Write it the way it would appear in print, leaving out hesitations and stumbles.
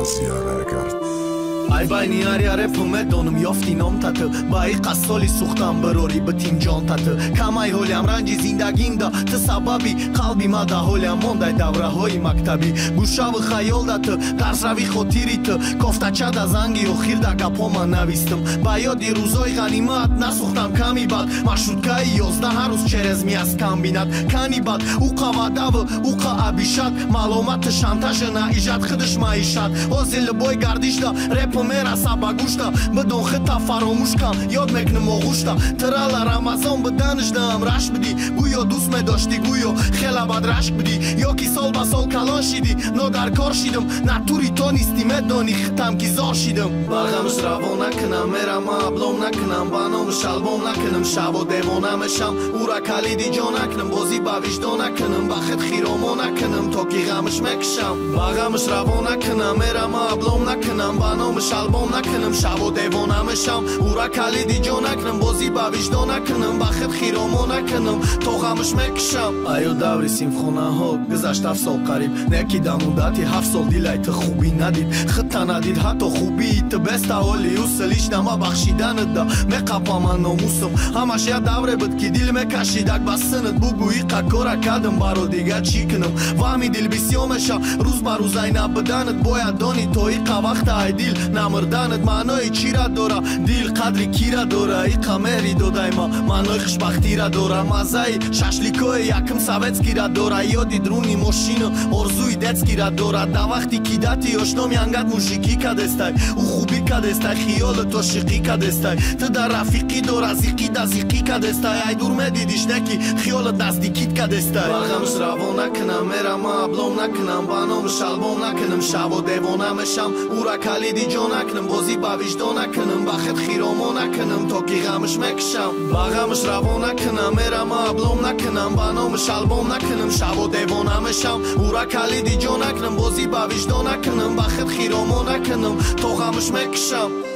Fantazia Record. Ay bayni ariyare pume donum yoftinom tatı Bayi qasoli suxtam barori bitim jon tatı Kamay holyam ranji zindagimda Tı sababi qalbima da holyam monday davrahoyi maktabi Gushavi khayolda tı qarsravi khotiri tı Koftachada zangi o xirda gapoma navistim Ba yodi ruzoy ganimat nasuxtam kami bad Marshrutkai 11 ruz cherez mias kombinat Kanibad uqa vadavı uqa abishat Malomat şantajı na ijad xidış maishat O zilli boy gardishda repo mera sabaguşta Bidon xita faromushkam yod meknim oğuşta Tırala Ramazan bidanışdam rash bidi Guyo dus me doshti guyo xelabad rashk bidi Yoki sol ba sol kalon shidi No dar kor shidim Naturi to nisti me doni xitam ki zor shidim Bagamish ravon nakinam merama ablom nakinam Banomish albom nakinim shabo devonamisham Ura kalidi jon nakinim bozi ba vijdon nakinim Baxet xiromo nakinim toki gamish mekisham Bagamish ravon nakinam merama ablom nakinam Banomish albom nakinim shabo devonamisham Ura kalidi jon nakinim bozi ba vijdon nakinim Baxet xiromo nakinim toğamish mekisham Ayo davri simxonaho gizasht afsol qarib Nekidam mudati 7 sol dilay tı xubi nadid Xita nadid hato xubi tı besta oli usilish nama baxshidanit da Me qapaman nomusum Hamash ya davre bid ki dil me kashidak basinit Bugu iqa kora kadim baro diga chikinim Vami dil bisyomesha ruz ba ruz ayna bidanit Boya doni to iqa vaqta ay dil namrdanit Manoy chira dora dil qadri kira dora Iqa meri dodayma manoy xushbaxtira dora Mazai shashlikoy yakim sovetskira dora Yodi druni moshino orzuy detskira dora Da vaqti ki dati oshnom yangad mushiki kadestay U xubi kadestay xiyol to shiqi kadestay Tı da rafiqi dora ziqi da ziqi kadestay Ay durme didish neki xiyol nazdikit kadestay Bagamish ravon nakinam merama ablom nakinam Banomish albom nakinim shabo devonamisham Ura kalidi jon nakinim bozi ba vijdon nakinim Baxet xiromo nakinim toki gamish mekisham Bagamish ravon nakinam merama ablom nakinam Banomish albom nakinim shabo devonamisham Ura kalidi jon nakinim bozi ba vijdon nakinim Baxet xiromo nakinim toğamish mekisham